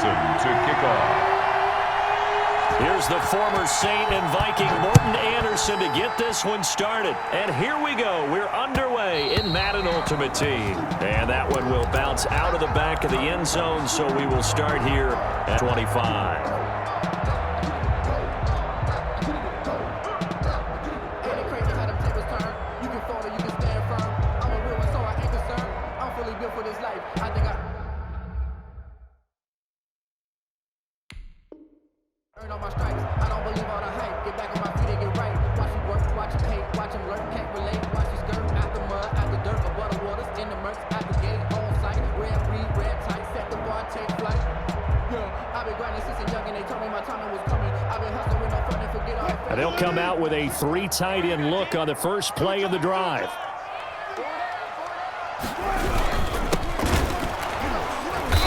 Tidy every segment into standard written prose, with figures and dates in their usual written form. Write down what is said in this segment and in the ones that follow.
Wilson to kick off. Here's the former Saint and Viking Morton Anderson to get this one started. And here we go. We're underway in Madden Ultimate Team. And that one will bounce out of the back of the end zone, so we will start here at 25. And they'll come out with a 3 tight end look on the first play of the drive.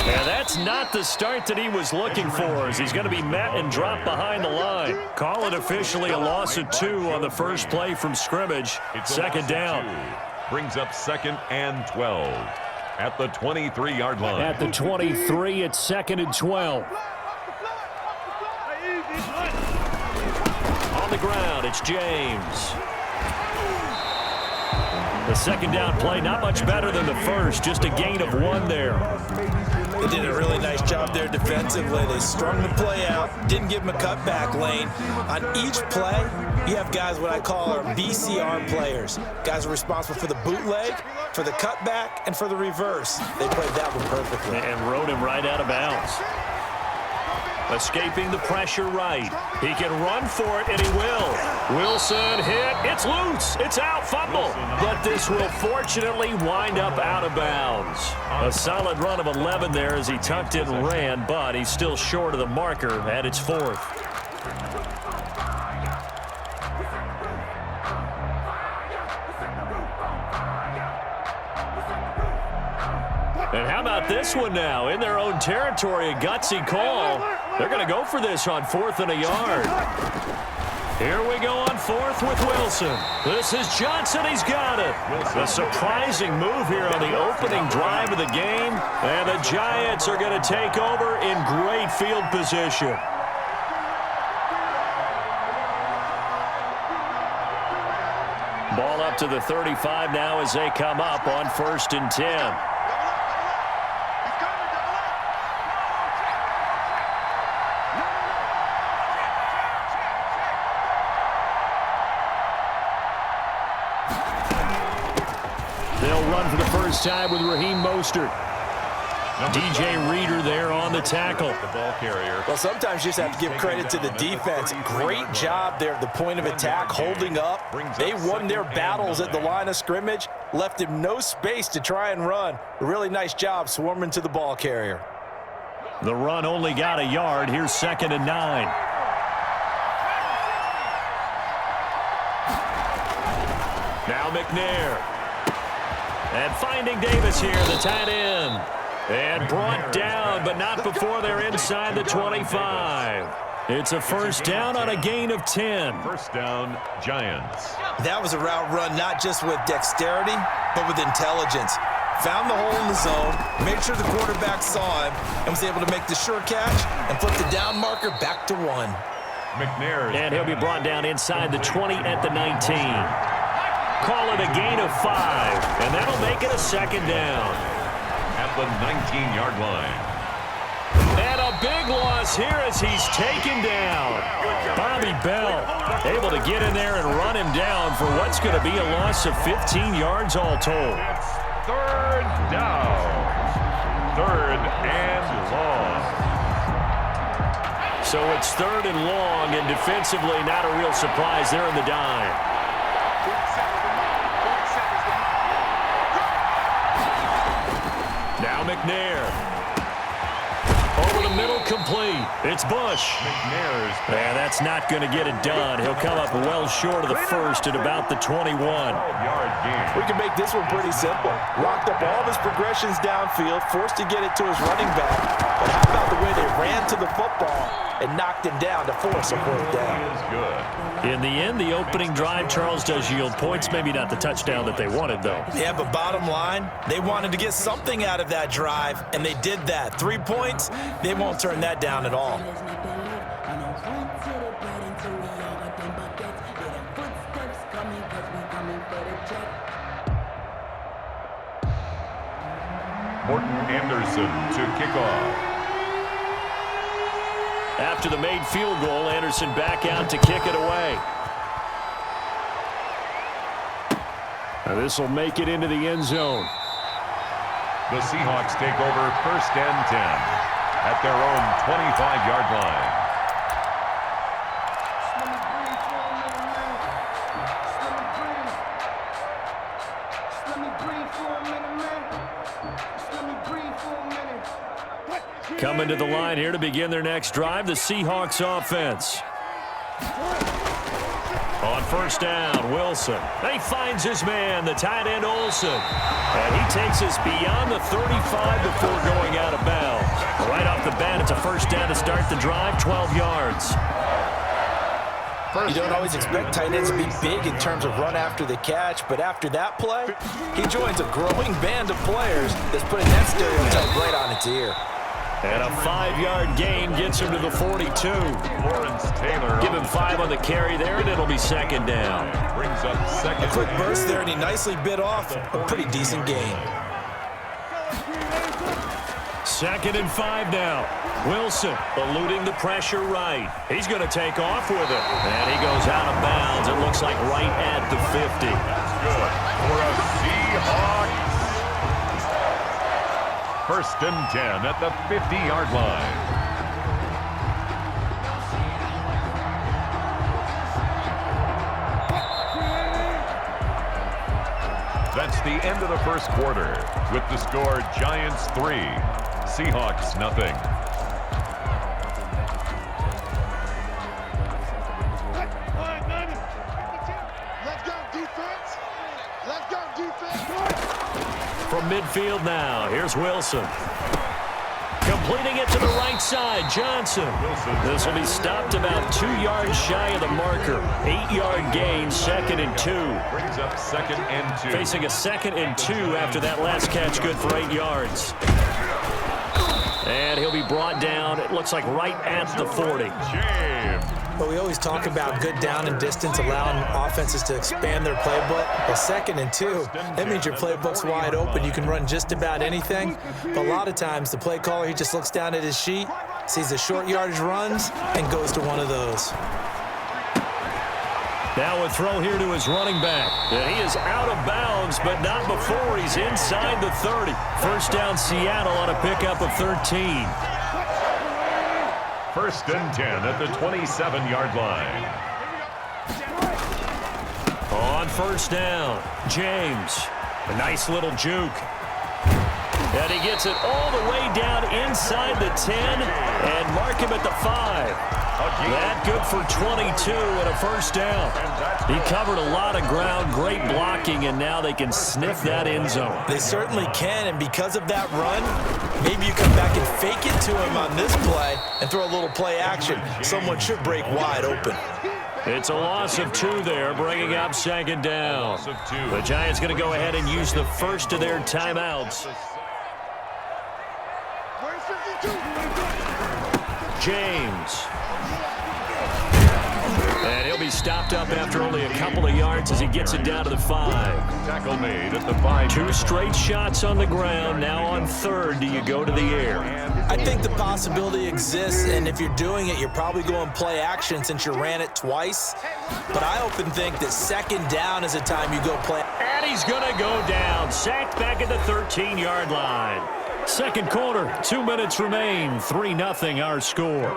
And that's not the start that he was looking for, as he's going to be met and dropped behind the line. Call it officially a loss of 2 on the first play from scrimmage. Second down. Brings up 2nd and 12 at the 23-yard line. At the 23, it's 2nd and 12. On the ground, it's James. The second down play, not much better than the first, just a gain of 1 there. They did a really nice job there defensively. They strung the play out, didn't give him a cutback lane. On each play, you have guys what I call our BCR players. Guys are responsible for the bootleg, for the cutback, and for the reverse. They played that one perfectly. And rode him right out of bounds. Escaping the pressure right. He can run for it, and he will. Wilson hit. It's loose. It's out. Fumble. But this will fortunately wind up out of bounds. A solid run of 11 there as he tucked it and ran, but he's still short of the marker at its 4th. And how about this one now? In their own territory, a gutsy call. They're going to go for this on 4th and a yard. Here we go on 4th with Wilson. This is Johnson. He's got it. A surprising move here on the opening drive of the game. And the Giants are going to take over in great field position. Ball up to the 35 now as they come up on 1st and 10. For the first time with Raheem Mostert. DJ Reader there on the tackle. The ball carrier. Well, sometimes you just have to give credit to the defense. Great job there at the point of attack, holding up. They won their battles at the line of scrimmage, left him no space to try and run. A really nice job swarming to the ball carrier. The run only got a yard. Here's 2nd and 9. Now McNair. And finding Davis here, the tight end. And brought down, but not before they're inside the 25. It's a first down on a gain of 10. First down, Giants. That was a route run not just with dexterity, but with intelligence. Found the hole in the zone, made sure the quarterback saw him, and was able to make the sure catch and flip the down marker back to 1. McNair. And he'll be brought down inside the 20 at the 19. Call it a gain of 5, and that'll make it a 2nd down. At the 19-yard line. And a big loss here as he's taken down. Bobby Bell able to get in there and run him down for what's going to be a loss of 15 yards all told. It's 3rd down. 3rd and long. So it's 3rd and long, and defensively not a real surprise there in the dime. Now McNair. Over the middle, complete. It's Bush. McNair's. And that's not going to get it done. He'll come up well short of the first at about the 21. 12-yard gain. We can make this one pretty simple. Locked up all of his progressions downfield, forced to get it to his running back. But how about the way they ran to the football and knocked him down to force a fourth down? He is good. In the end, the opening drive, Charles, does yield points. Maybe not the touchdown that they wanted, though. Yeah, but bottom line, they wanted to get something out of that drive, and they did that. 3 points. They won't turn that down at all. Morton Anderson to kick off. After the made field goal, Anderson back out to kick it away. This will make it into the end zone. The Seahawks take over 1st and 10 at their own 25-yard line. Coming to the line here to begin their next drive, the Seahawks offense. On 1st down, Wilson. He finds his man, the tight end Olsen. And he takes us beyond the 35 before going out of bounds. Right off the bat, it's a 1st down to start the drive, 12 yards. You don't always expect tight ends to be big in terms of run after the catch, but after that play, he joins a growing band of players that's putting that stereotype right on its ear. And a 5-yard gain gets him to the 42. Lawrence Taylor. Give him 5 on the carry there, and it'll be 2nd down. Brings up 2nd. A quick burst there, and he nicely bit off a pretty decent gain. 2nd and 5 now. Wilson eluding the pressure right. He's going to take off with it. And he goes out of bounds. It looks like right at the 50. Good for a Seahawks. 1st and 10 at the 50-yard line. That's the end of the 1st quarter. With the score, Giants 3, Seahawks nothing. From midfield now, here's Wilson. Completing it to the right side, Johnson. This will be stopped about 2 yards shy of the marker. 8-yard gain, 2nd and 2. Brings up 2nd and 2. Facing a 2nd and 2 after that last catch, good for 8 yards. And he'll be brought down, it looks like right at the 40. But we always talk about good down and distance, allowing offenses to expand their playbook. Well, 2nd and 2, that means your playbook's wide open. You can run just about anything. But a lot of times, the play caller, he just looks down at his sheet, sees the short yardage runs, and goes to one of those. Now a throw here to his running back. And he is out of bounds, but not before he's inside the 30. 1st down, Seattle on a pickup of 13. 1st and 10 at the 27-yard line. On 1st down, James. A nice little juke. And he gets it all the way down inside the 10 and mark him at the 5. That good for 22 and a 1st down. He covered a lot of ground, great blocking, and now they can sniff that end zone. They certainly can, and because of that run, maybe you come back and fake it to him on this play and throw a little play action. Someone should break wide open. It's a loss of 2 there, bringing up 2nd down. The Giants going to go ahead and use the first of their timeouts. James. And he'll be stopped up after only a couple of yards as he gets it down to the 5. Tackle made at the 5. 2 straight shots on the ground. Now on 3rd, do you go to the air? I think the possibility exists, and if you're doing it, you're probably going play action since you ran it twice. But I often think that 2nd down is a time you go play. And he's going to go down. Sacked back at the 13-yard line. 2nd quarter, 2 minutes remain. 3-0 our score.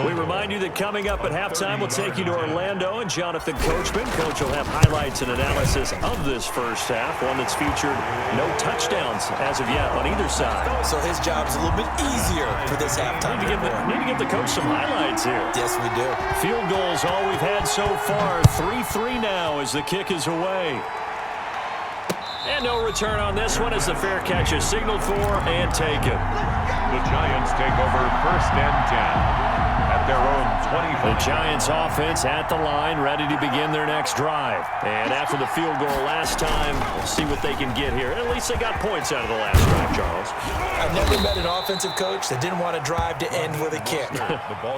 We remind you that coming up at halftime, we'll take you to Orlando and Jonathan Coachman. Coach will have highlights and analysis of this first half, one that's featured no touchdowns as of yet on either side. So his job's a little bit easier for this halftime. Need to give the coach some highlights here. Yes, we do. Field goals, all we've had so far. 3-3 now as the kick is away. And no return on this one as the fair catch is signaled for and taken. The Giants take over 1st and 10 at their own 25. The Giants offense at the line, ready to begin their next drive. And after the field goal last time, we'll see what they can get here. At least they got points out of the last drive, Charles. I've never met an offensive coach that didn't want to drive to end with a kick.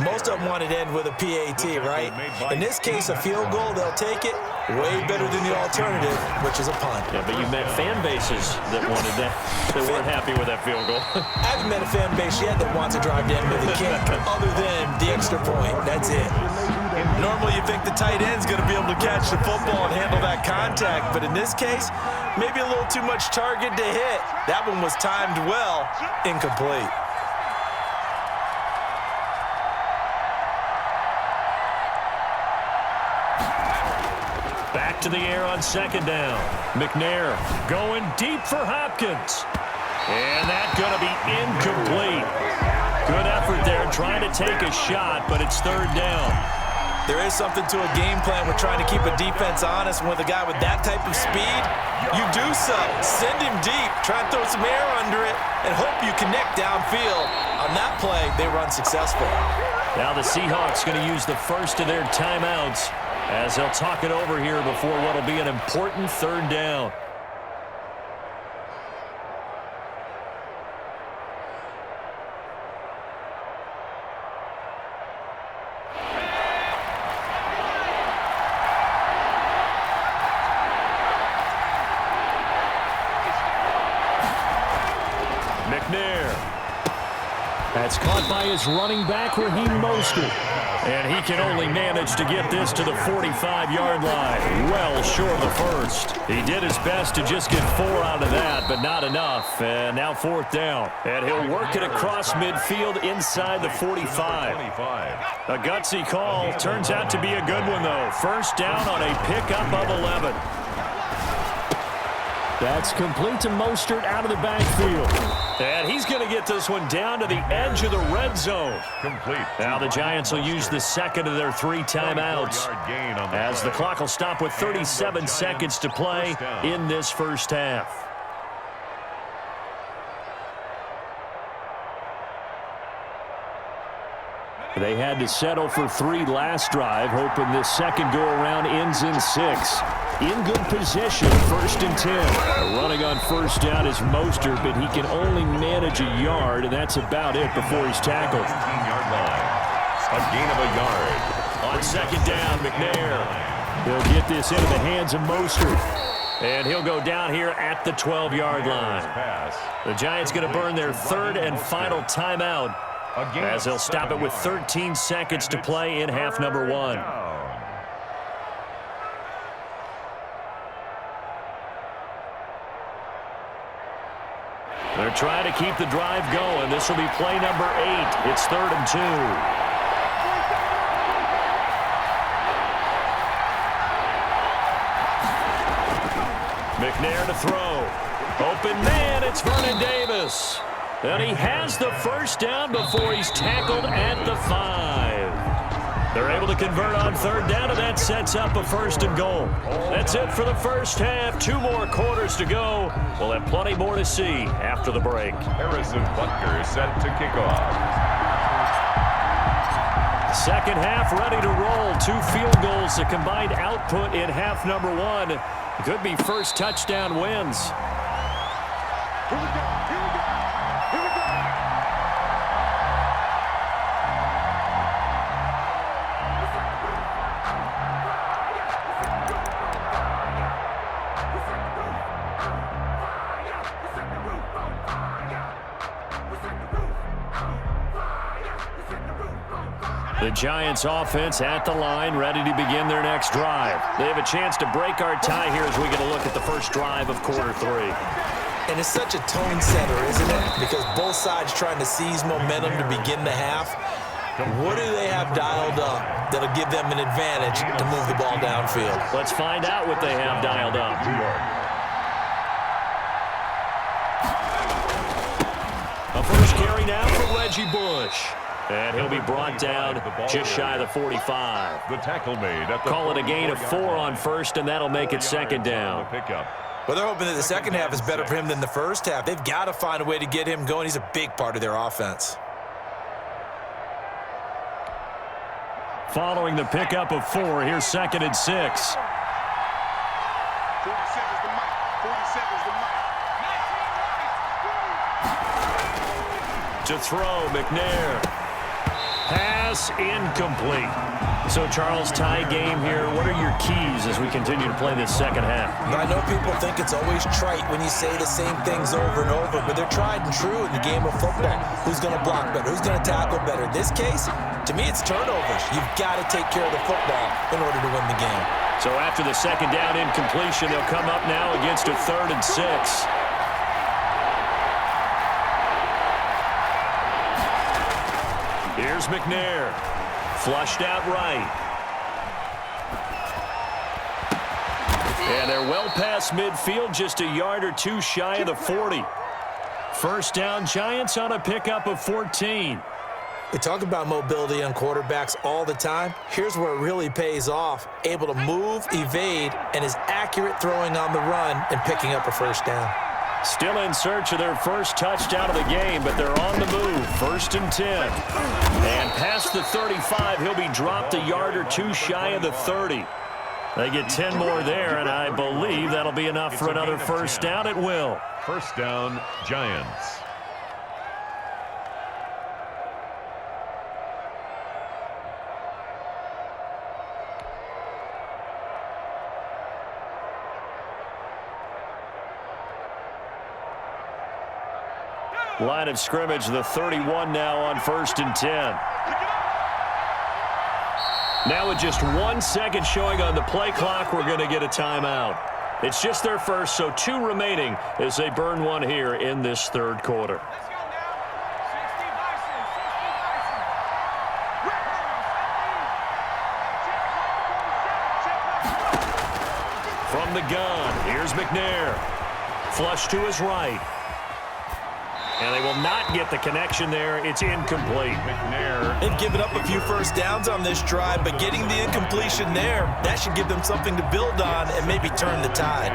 Most of them wanted to end with a PAT, right? In this case, a field goal, they'll take it. Way better than the alternative, which is a punt. Yeah, but you met fan bases that wanted that. They weren't happy with that field goal. I haven't met a fan base yet that wants to drive to end with a kick, other than the extra point. That's it. Normally, you think the tight end's going to be able to catch the football and handle that contact, but in this case, maybe a little too much target to hit. That one was timed well, incomplete. Back to the air on second down. McNair going deep for Hopkins. And that's going to be incomplete. Good effort there trying to take a shot, but it's third down. There is something to a game plan with trying to keep a defense honest. With a guy with that type of speed, you do so. Send him deep, try and throw some air under it, and hope you connect downfield. On that play, they run successful. Now the Seahawks going to use the first of their timeouts as they'll talk it over here before what will be an important third down. McNair. That's caught by his running back, Raheem Mostert. And he can only manage to get this to the 45-yard line. Well short of the first. He did his best to just get 4 out of that, but not enough. And now fourth down. And he'll work it across midfield inside the 45. A gutsy call. Turns out to be a good one, though. First down on a pickup of 11. That's complete to Mostert out of the backfield. And he's going to get this one down to the edge of the red zone. Complete. Now the Giants will use the second of their 3 timeouts as the clock will stop with 37 seconds to play in this first half. They had to settle for 3 last drive, hoping this second go-around ends in 6. In good position, first and 10. Running on first down is Mostert, but he can only manage a yard, and that's about it before he's tackled. 15-yard line. A gain of a yard. On second down, McNair. He'll get this into the hands of Mostert. And he'll go down here at the 12-yard line. The Giants going to burn their third and final timeout as they'll stop it with 13 seconds to play in half number 1. They're trying to keep the drive going. This will be play number 8. It's 3rd and 2. McNair to throw. Open man, it's Vernon Davis. And he has the first down before he's tackled at the 5. They're able to convert on third down, and that sets up a 1st and goal. That's it for the first half. 2 more quarters to go. We'll have plenty more to see after the break. Harrison Butker set to kick off. Second half ready to roll. 2 field goals, the combined output in half number 1. Could be first touchdown wins. The Giants offense at the line, ready to begin their next drive. They have a chance to break our tie here as we get a look at the first drive of quarter 3. And it's such a tone setter, isn't it? Because both sides trying to seize momentum to begin the half. What do they have dialed up that'll give them an advantage to move the ball downfield? Let's find out what they have dialed up. A first carry now for Reggie Bush. And he'll be brought down just shy of the 45. The tackle made at the Call it a gain of 4 on first, and that'll make it second down. Well, they're hoping that the second half is better for him than the first half. They've got to find a way to get him going. He's a big part of their offense. Following the pickup of 4, here's 2nd and 6. 40 seconds to Mike. 40 seconds to Mike. To throw, McNair. Pass incomplete. So, Charles, tie game here. What are your keys as we continue to play this second half? I know people think it's always trite when you say the same things over and over, but they're tried and true in the game of football. Who's going to block better? Who's going to tackle better? In this case, to me, it's turnovers. You've got to take care of the football in order to win the game. So after the second down incompletion, they'll come up now against a 3rd and 6. Here's McNair. Flushed out right. And they're well past midfield, just a yard or 2 shy of the 40. First down, Giants on a pickup of 14. We talk about mobility on quarterbacks all the time. Here's where it really pays off. Able to move, evade, and is accurate throwing on the run and picking up a first down. Still in search of their first touchdown of the game, but they're on the move. 1st and 10. And past the 35, he'll be dropped a yard or 2 shy of the 30. They get 10 more there, and I believe that'll be enough for another first down at will. First down, Giants. Line of scrimmage, the 31 now on 1st and 10. Now with just 1 second showing on the play clock, we're going to get a timeout. It's just their first, so 2 remaining as they burn one here in this 3rd quarter. From the gun, here's McNair. Flush to his right. And they will not get the connection there. It's incomplete. McNair. They've given up a few first downs on this drive, but getting the incompletion there, that should give them something to build on and maybe turn the tide.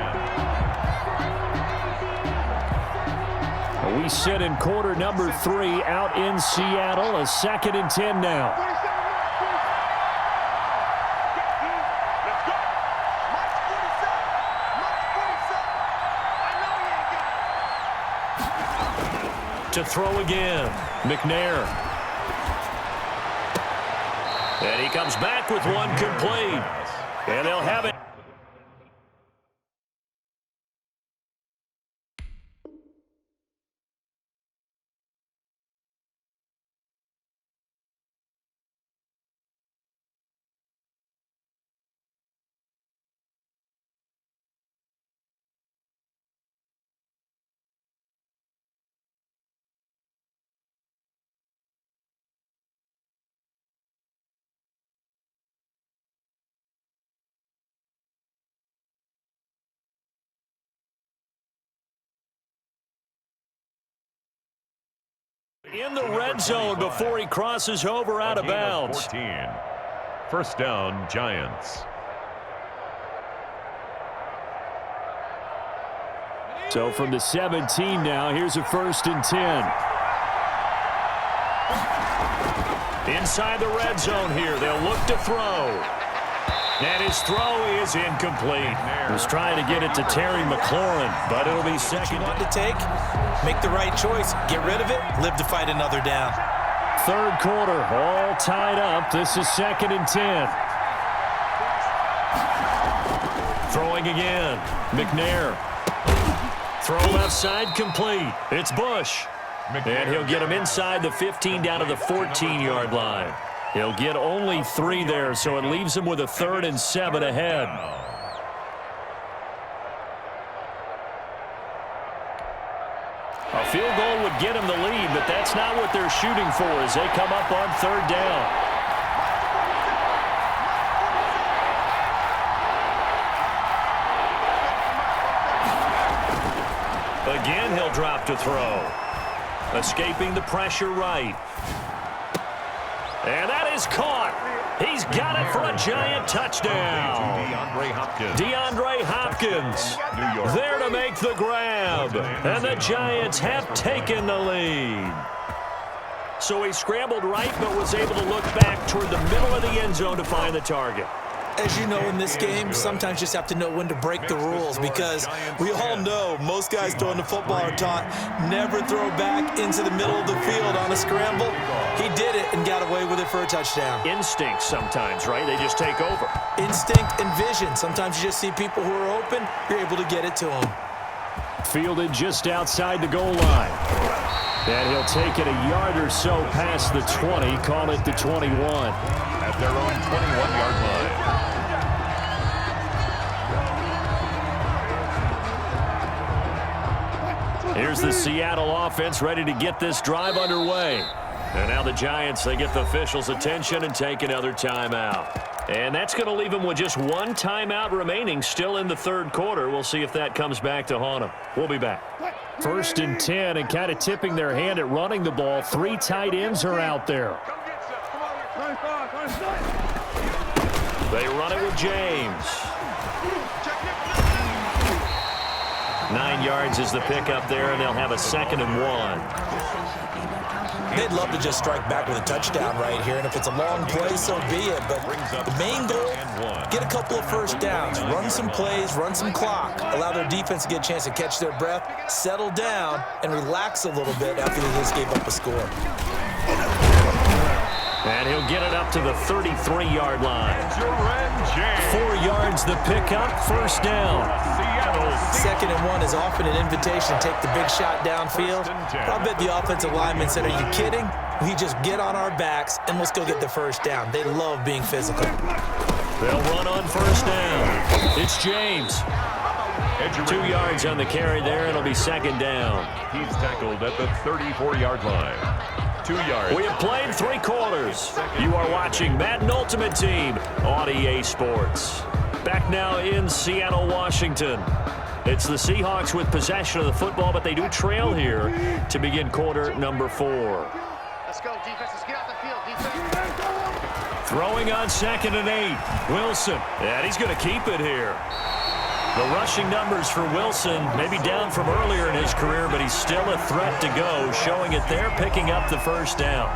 We sit in quarter number 3 out in Seattle. A 2nd and 10 now. To throw again, McNair. And he comes back with one complete. And they'll have it. In the red zone before he crosses over out of bounds. 14. First down, Giants. So from the 17 now, here's a 1st and 10. Inside the red zone here, they'll look to throw. And his throw is incomplete. He was trying to get it to Terry McLaurin, but it'll be second. What you want to take? Make the right choice. Get rid of it. Live to fight another down. 3rd quarter, all tied up. This is 2nd and 10. Throwing again. McNair. Throw left side complete. It's Bush. And he'll get him inside the 15 down to the 14-yard line. He'll get only 3 there, so it leaves him with a 3rd and 7 ahead. A field goal would get him the lead, but that's not what they're shooting for as they come up on 3rd down. Again, he'll drop to throw. Escaping the pressure right. And that is caught. He's got it for a giant touchdown. DeAndre Hopkins there to make the grab. And the Giants have taken the lead. So he scrambled right, but was able to look back toward the middle of the end zone to find the target. As you know, in this game, sometimes you just have to know when to break the rules, because we all know most guys throwing the football are taught never throw back into the middle of the field on a scramble. He did it and got away with it for a touchdown. Instinct sometimes, right? They just take over. Instinct and vision. Sometimes you just see people who are open, you're able to get it to them. Fielded just outside the goal line. And he'll take it a yard or so past the 20, call it the 21. At their own 21-yard line. Here's the Seattle offense ready to get this drive underway. And now the Giants, they get the officials' attention and take another timeout. And that's going to leave them with just one timeout remaining still in the third quarter. We'll see if that comes back to haunt them. We'll be back. 1st and 10, and kind of tipping their hand at running the ball. 3 tight ends are out there. They run it with James. 9 yards is the pickup there, and they'll have a 2nd and 1. They'd love to just strike back with a touchdown right here, and if it's a long play, so be it. But the main goal, get a couple of first downs, run some plays, run some clock, allow their defense to get a chance to catch their breath, settle down, and relax a little bit after they just gave up a score. And he'll get it up to the 33-yard line. 4 yards the pickup, 1st down. 2nd and 1 is often an invitation to take the big shot downfield. I'll bet the offensive lineman said, "Are you kidding? We just get on our backs and let's go get the first down." They love being physical. They'll run on 1st down. It's James. 2 yards on the carry there. It'll be 2nd down. He's tackled at the 34-yard line. 2 yards. We have played 3 quarters. You are watching Madden Ultimate Team on EA Sports. Back now in Seattle, Washington. It's the Seahawks with possession of the football, but they do trail here to begin quarter number 4. Let's go, defense. Let's get out the field, defense. Throwing on 2nd and 8. Wilson. And he's going to keep it here. The rushing numbers for Wilson maybe down from earlier in his career, but he's still a threat to go, showing it there, picking up the 1st down.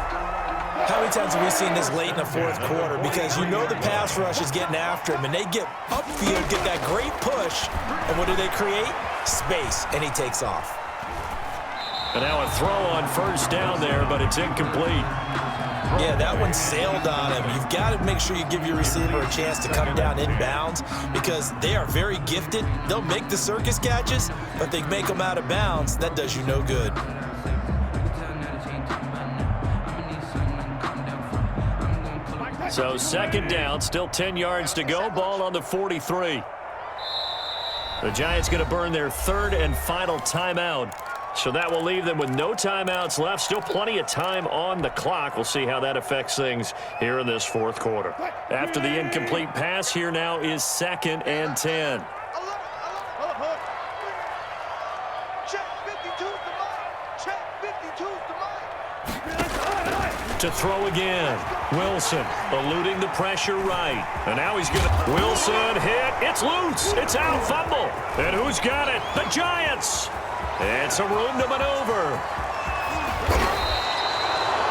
How many times have we seen this late in the 4th quarter? Because you know the pass rush is getting after him, and they get upfield, get that great push, and what do they create? Space, and he takes off. And now a throw on 1st down there, but it's incomplete. Yeah, that one sailed on him. You've got to make sure you give your receiver a chance to come down inbounds, because they are very gifted. They'll make the circus catches, but they make them out of bounds. That does you no good. So 2nd down, still 10 yards to go. Ball on the 43. The Giants going to burn their 3rd and final timeout. So that will leave them with no timeouts left. Still plenty of time on the clock. We'll see how that affects things here in this 4th quarter. After the incomplete pass, here now is 2nd and 10. Check 52's the mark. Check 52's the mark. To throw again. Wilson eluding the pressure right. And now he's going to... Wilson hit. It's loose. It's out. Fumble. And who's got it? The Giants. And some room to maneuver.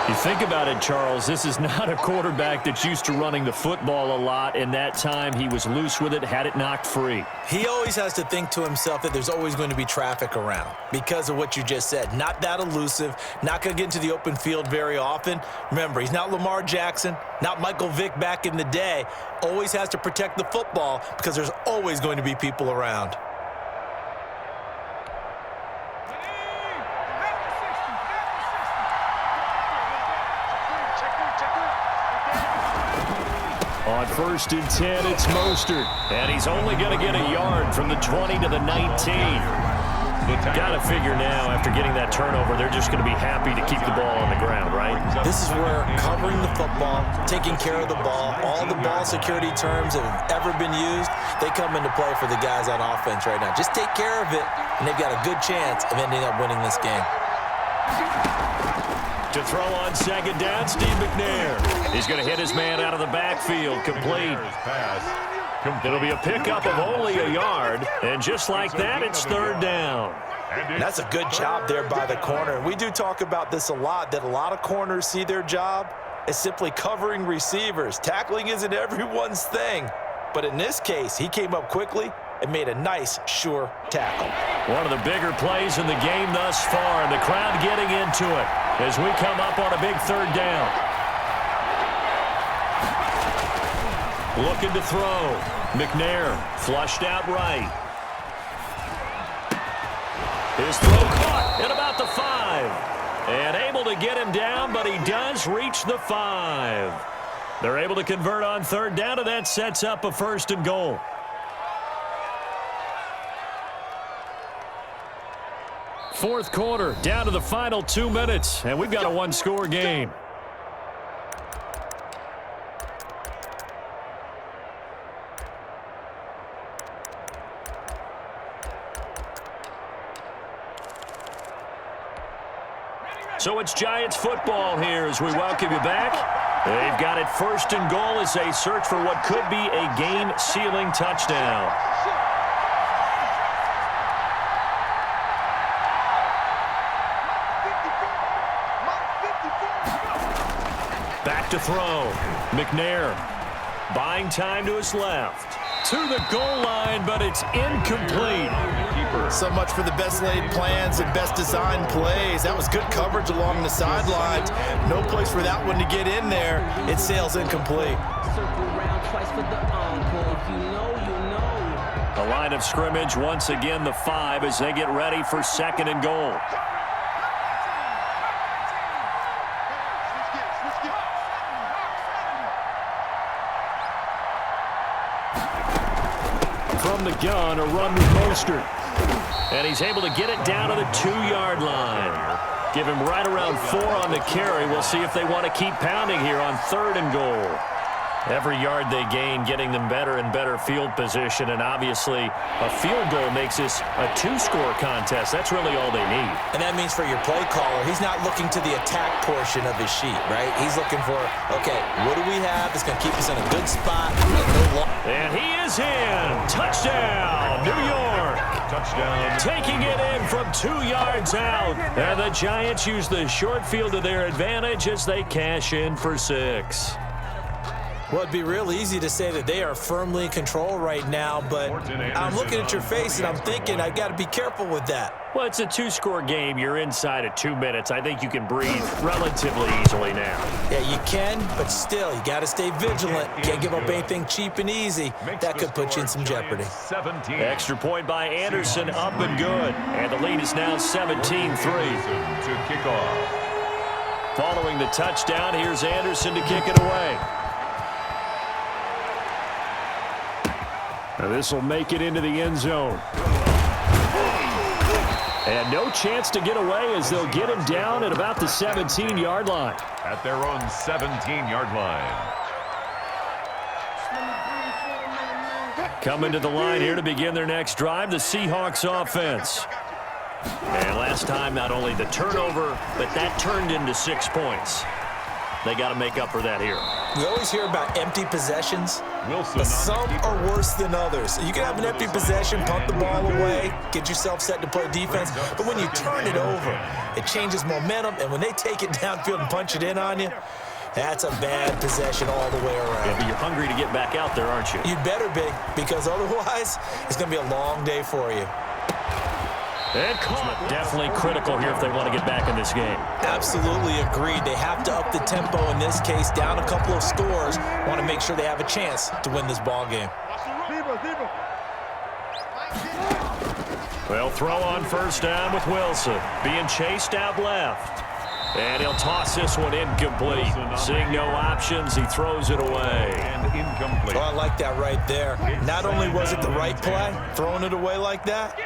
You think about it, Charles, this is not a quarterback that's used to running the football a lot, and that time he was loose with it, had it knocked free. He always has to think to himself that there's always going to be traffic around because of what you just said. Not that elusive, not going to get into the open field very often. Remember, he's not Lamar Jackson, not Michael Vick back in the day. Always has to protect the football because there's always going to be people around. On 1st and 10, it's Mostert. And he's only going to get a yard from the 20 to the 19. Got to figure now, after getting that turnover, they're just going to be happy to keep the ball on the ground, right? This is where covering the football, taking care of the ball, all the ball security terms that have ever been used, they come into play for the guys on offense right now. Just take care of it, and they've got a good chance of ending up winning this game. To throw on 2nd down, Steve McNair. He's going to hit his man out of the backfield, complete. It'll be a pickup of only a yard, and just like that, it's 3rd down. And that's a good job there by the corner. And we do talk about this a lot, that a lot of corners see their job as simply covering receivers. Tackling isn't everyone's thing. But in this case, he came up quickly and made a nice, sure tackle. One of the bigger plays in the game thus far, and the crowd getting into it as we come up on a big third down. Looking to throw. McNair flushed out right. His throw caught at about the 5. And able to get him down, but he does reach the 5. They're able to convert on third down, and that sets up a 1st and goal. Fourth quarter, down to the final 2 minutes, and we've got a one-score game. So it's Giants football here as we welcome you back. They've got it 1st and goal as they search for what could be a game-sealing touchdown. Back to throw. McNair buying time to his left. To the goal line, but it's incomplete. So much for the best laid plans and best designed plays. That was good coverage along the sidelines. No place for that one to get in there. It sails incomplete. The line of scrimmage, once again the 5 as they get ready for 2nd and goal. From the gun, a run with Mostert. And he's able to get it down to the 2-yard line. Give him right around 4 on the carry. We'll see if they want to keep pounding here on 3rd and goal. Every yard they gain, getting them better and better field position. And obviously, a field goal makes this a 2-score contest. That's really all they need. And that means for your play caller, he's not looking to the attack portion of his sheet, right? He's looking for, okay, what do we have that's going to keep us in a good spot? And he is in. Touchdown, New York. Touchdown. Taking it in from 2 yards out. And the Giants use the short field to their advantage as they cash in for 6. Well, it'd be real easy to say that they are firmly in control right now, but I'm looking at your face and I'm thinking I got to be careful with that. Well, it's a 2-score game. You're inside of 2 minutes. I think you can breathe relatively easily now. Yeah, you can, but still, you got to stay vigilant. Can't give up anything cheap and easy. That could put you in some jeopardy. Extra point by Anderson, up and good. And the lead is now 17-3. To kick off. Following the touchdown, here's Anderson to kick it away. Now this will make it into the end zone. And no chance to get away as they'll get him down at about the 17-yard line. At their own 17-yard line. Coming to the line here to begin their next drive, the Seahawks offense. And last time, not only the turnover, but that turned into 6 points. They got to make up for that here. We always hear about empty possessions, Wilson but some are worse than others. You can have an empty possession, pump the ball away, get yourself set to play defense, but when you turn it over, it changes momentum, and when they take it downfield and punch it in on you, that's a bad possession all the way around. Yeah, but you're hungry to get back out there, aren't you? You'd better be, because otherwise, it's going to be a long day for you. And definitely critical here if they want to get back in this game. Absolutely agreed. They have to up the tempo in this case, down a couple of scores. Want to make sure they have a chance to win this ball game. Well, throw on first down with Wilson. Being chased out left. And he'll toss this one incomplete. Seeing no options, he throws it away. And incomplete. Well, I like that right there. Not only was it the right play, throwing it away like that,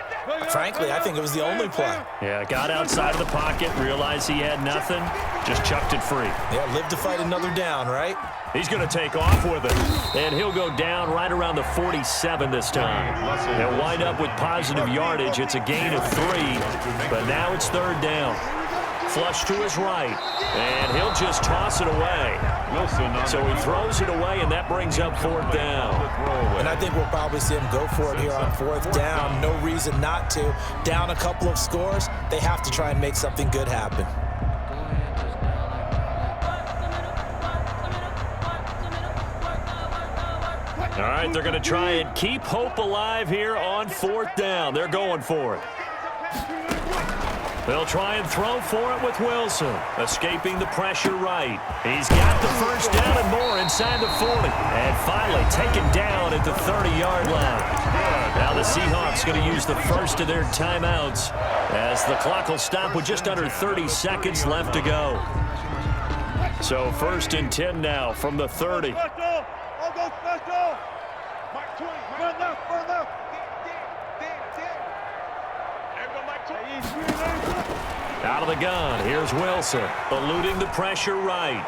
frankly, I think it was the only play. Yeah, got outside of the pocket, realized he had nothing, just chucked it free. Yeah, live to fight another down, right? He's going to take off with it. And he'll go down right around the 47 this time. He'll wind up with positive yardage. It's a gain of 3, but now it's third down. Flush to his right. And he'll just toss it away. So he throws it away, and that brings up 4th down. And I think we'll probably see him go for it here on 4th down. No reason not to. Down a couple of scores, they have to try and make something good happen. All right, they're going to try and keep hope alive here on 4th down. They're going for it. They'll try and throw for it with Wilson. Escaping the pressure right. He's got the first down and more inside the 40. And finally taken down at the 30-yard line. Now the Seahawks going to use the first of their timeouts as the clock will stop with just under 30 seconds left to go. So 1st and 10 now from the 30. Out of the gun, here's Wilson, eluding the pressure right.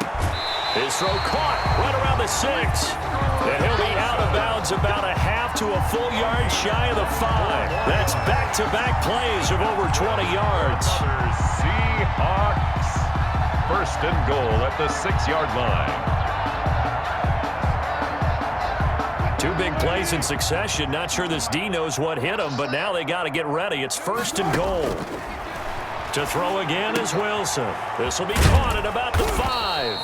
His throw caught right around the 6. And he'll be out of bounds about a half to a full yard shy of the 5. That's back-to-back plays of over 20 yards. Seahawks. 1st and goal at the 6-yard line. 2 big plays in succession. Not sure this D knows what hit him, but now they got to get ready. It's 1st and goal. To throw again is Wilson. This will be caught at about the 5.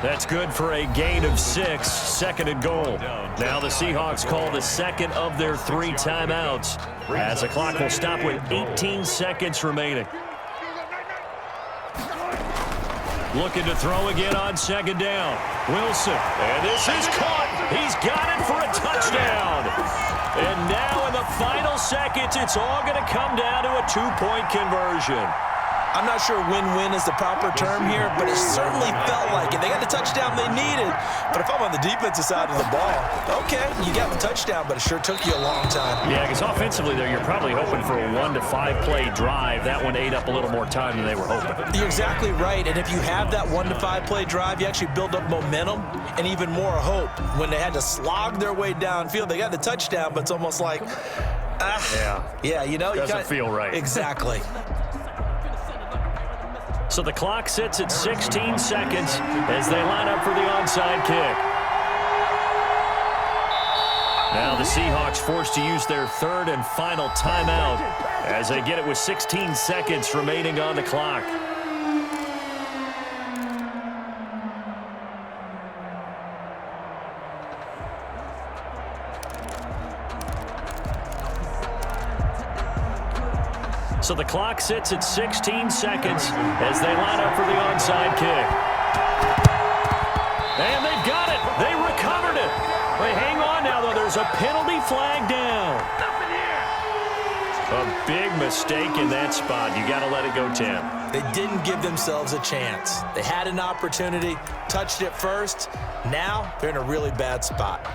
That's good for a gain of 6. 2nd and goal. Now the Seahawks call the second of their 3 timeouts as the clock will stop with 18 seconds remaining. Looking to throw again on 2nd down. Wilson. And this is caught. He's got it for a touchdown. And now in the final seconds, it's all going to come down to a 2-point conversion. I'm not sure win-win is the proper term here, but it certainly felt like it. They got the touchdown they needed. But if I'm on the defensive side of the ball, okay, you got the touchdown, but it sure took you a long time. Yeah, because offensively there, you're probably hoping for a 1 to 5 play drive. That one ate up a little more time than they were hoping. You're exactly right. And if you have that 1 to 5 play drive, you actually build up momentum and even more hope. When they had to slog their way downfield, they got the touchdown, but it's almost like, yeah, you know, doesn't feel right. Exactly. So the clock sits at 16 seconds as they line up for the onside kick. Now the Seahawks forced to use their 3rd and final timeout as they get it with 16 seconds remaining on the clock. So the clock sits at 16 seconds as they line up for the onside kick. And they've got it. They recovered it. They hang on now, though. There's a penalty flag down. A big mistake in that spot. You got to let it go, Tim. They didn't give themselves a chance. They had an opportunity, touched it first. Now they're in a really bad spot.